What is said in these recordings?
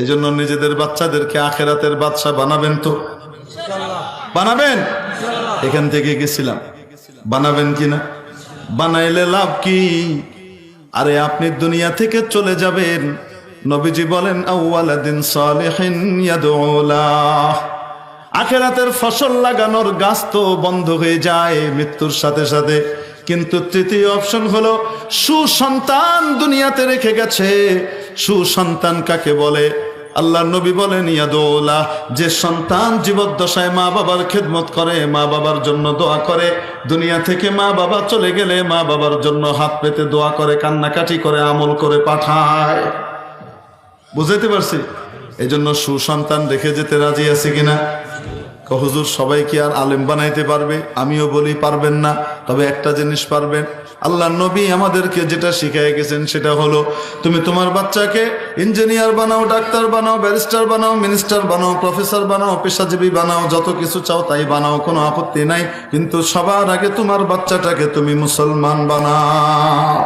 এজন্য নিজেদের বাচ্চাদেরকে আখেরাতের বাদশা বানাবেন তো? বানাবেন? এখান থেকে গেছিলাম, বানাবেন কিনা? বানাইলে লাভ কি? আরে আপনি দুনিয়া থেকে চলে যাবেন, নবীজি বলেন আউওয়ালাদিন সালিহিন ইয়াদউলাহ, আখেরাতের ফসল লাগানোর গাছ তো বন্ধ হয়ে যায় মৃত্যুর সাথে সাথে, কিন্তু তৃতীয় অপশন হলো সুসন্তান দুনিয়াতে রেখে গেছে। সুসন্তান কাকে বলে? আল্লাহর নবী বলেন ইয়াদউলাহ, যে সন্তান জীবদ্দশায় মা বাবার খেদমত করে, মা বাবার জন্য দোয়া করে, দুনিয়া থেকে মা বাবা চলে গেলে মা বাবার জন্য হাত পেতে দোয়া করে, কান্নাকাটি করে, আমল করে পাঠায়। বুঝাইতে পারছি? এই জন্য সুসন্তান রেখে যেতে রাজি আছে কিনা? হুজুর সবাই কি আর আলেম বানাইতে পারবে? আমিও বলি পারবেন না, তবে একটা জিনিস পারবেন। আল্লাহ নবী আমাদেরকে যেটা শিখিয়ে গেছেন সেটা হলো, তুমি তোমার বাচ্চাকে ইঞ্জিনিয়ার বানাও, ডাক্তার বানাও, ব্যারিস্টার বানাও, মিনিস্টার বানাও, প্রফেসর বানাও, পেশাজীবী বানাও, যত কিছু চাও তাই বানাও, কোনো আপত্তি নাই, কিন্তু সবার আগে তোমার বাচ্চাটাকে তুমি মুসলমান বানাও।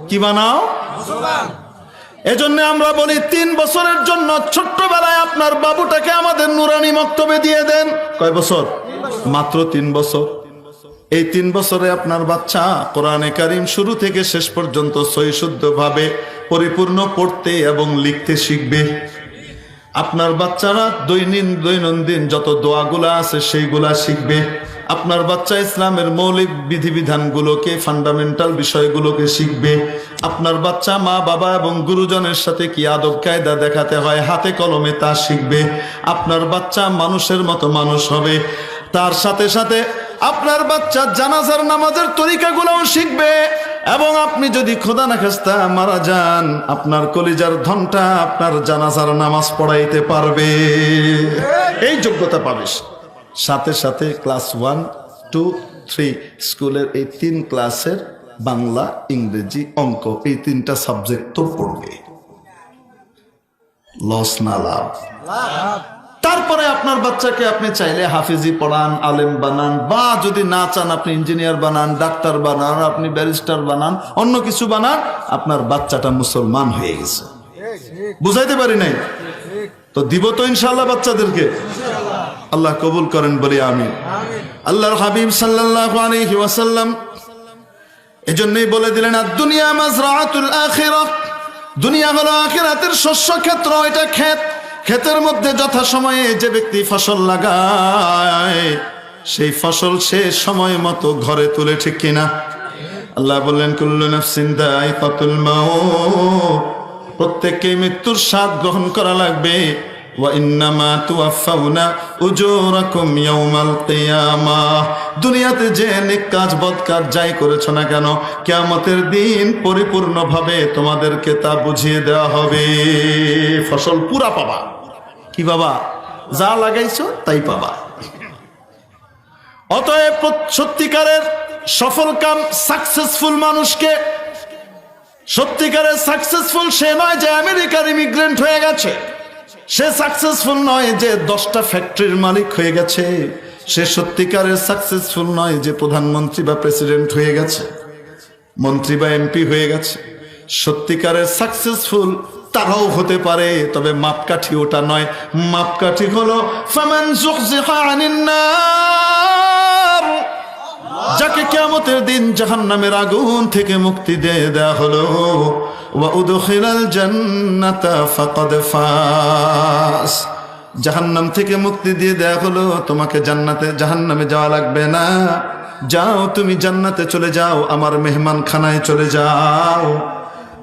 কি বানাও? মুসলমান। এজন্য আমরা বলি 3 বছরের জন্য ছোট্টবেলায় আপনার বাবুটাকে আমাদের নুরানি মক্তবে দিয়ে দেন। কয় বছর? মাত্র 3 বছর। এই 3 বছরে আপনার বাচ্চা কোরআনে কারীম শুরু থেকে শেষ পর্যন্ত সহিশুদ্ধভাবে পরিপূর্ণ পড়তে এবং লিখতে শিখবে। আপনার বাচ্চারা দৈনন্দিন যত দোয়াগুলা আছে সেইগুলা শিখবে। আপনার বাচ্চা ইসলামের মৌলিক বিধিবিধানগুলোকে, ফান্ডামেন্টাল বিষয়গুলোকে শিখবে। আপনার বাচ্চা মা বাবা এবং গুরুজনের সাথে কি আদব কায়দা দেখাতে হয় হাতে কলমে তা শিখবে। আপনার বাচ্চা মানুষের মতো মানুষ হবে। তার সাথে সাথে আপনার বাচ্চা জানাজার নামাজের তরিকাগুলোও শিখবে। এবং আপনি যদি খোদা না খাস্তা মারা যান, আপনার কলিজার ধনটা আপনার জানাজার নামাজ পড়াইতে পারবে। এই যোগ্যতা পাবে। সাথে সাথে ক্লাস 1, 2, 3 স্কুলের এই 3 ক্লাসের বাংলা, ইংরেজি, অঙ্ক, এই 3টা সাবজেক্ট তো পড়বে। লস না লাভ? তারপরে আপনার বাচ্চাকে আপনি চাইলে হাফিজি পড়ান, আলেম বানান, বা যদি না চান আপনি ইঞ্জিনিয়ার বানান, ডাক্তার বানান, আপনি ব্যারিস্টার বানান, অন্য কিছু বানান, আপনার বাচ্চাটা মুসলমান হয়ে গেছে। বুঝাইতে পারি নাই? তো দিব তো ইনশাআল্লাহ বাচ্চাদেরকে। আল্লাহ কবুল করেন বলি আমিন। আল্লাহর হাবিব সাল্লাল্লাহু আলাইহি ওয়াসাল্লাম এজন্যই বলে দিলেন আদ-দুনিয়া মাযরাআতুল আখিরাহ, দুনিয়া হলো আখিরাতের শস্য ক্ষেত্র। এটা ক্ষেতের মধ্যে যথাসময়ে যে ব্যক্তি ফসল লাগায় সেই ফসল সে সময় মতো ঘরে তুলে, ঠিক কিনা? আল্লাহ বললেন কুল্লু নাফসিন যায়িকাতুল মাউত, প্রত্যেককে মৃত্যুর স্বাদ গ্রহণ করা লাগবে। ওয়া ইন্নামা তুওয়াফাউনা উজুরাকুম ইয়াউমাল কিয়ামাহ, দুনিয়াতে যে নেক কাজ বদ কাজ যাই করেছো না কেন, কিয়ামতের দিন পরিপূর্ণভাবে তোমাদেরকে তা বুঝিয়ে দেওয়া হবে। ফসল পুরা পাবা। কি বাবা? যা লাগাইছো তাই পাবা। অতএব সত্যিকারের সফল কাম, সাকসেসফুল মানুষকে, সত্যিকারের সাকসেসফুল সে নয় যে আমেরিকার ইমিগ্রেন্ট হয়ে গেছে, সে সাকসেসফুল নয় যে 10টা ফ্যাক্টরির মালিক হয়ে গেছে, সে সত্যিকারের সাকসেসফুল নয় যে প্রধানমন্ত্রী বা প্রেসিডেন্ট হয়ে গেছে, মন্ত্রী বা এমপি হয়ে গেছে। সত্যিকারের সাকসেসফুল তারাও হতে পারে, তবে মাপকাঠি ওটা নয়। মাপকাঠি হলো ফামান যুযযিহা আনিন নার, যাকে কিয়ামতের দিন জাহান্নামের আগুন থেকে মুক্তি দিয়ে দেয়া হলো, ওয়া উদখিলাল জান্নাতা ফাকাদ ফাস, জাহান্নাম থেকে মুক্তি দিয়ে দেয়া হলো, তোমাকে জাহান্নামে যাওয়া লাগবে না, যাও তুমি জান্নাতে চলে যাও, আমার মেহমানখানায় চলে যাও।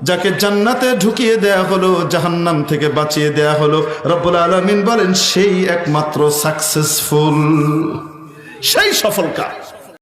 যাকে জান্নাতে ঢুকিয়ে দেয়া হলো, জাহান্নাম থেকে বাঁচিয়ে দেয়া হলো, রব্বুল আলামিন বলেন সেই একমাত্র সাকসেসফুল, সেই সফল কাজ।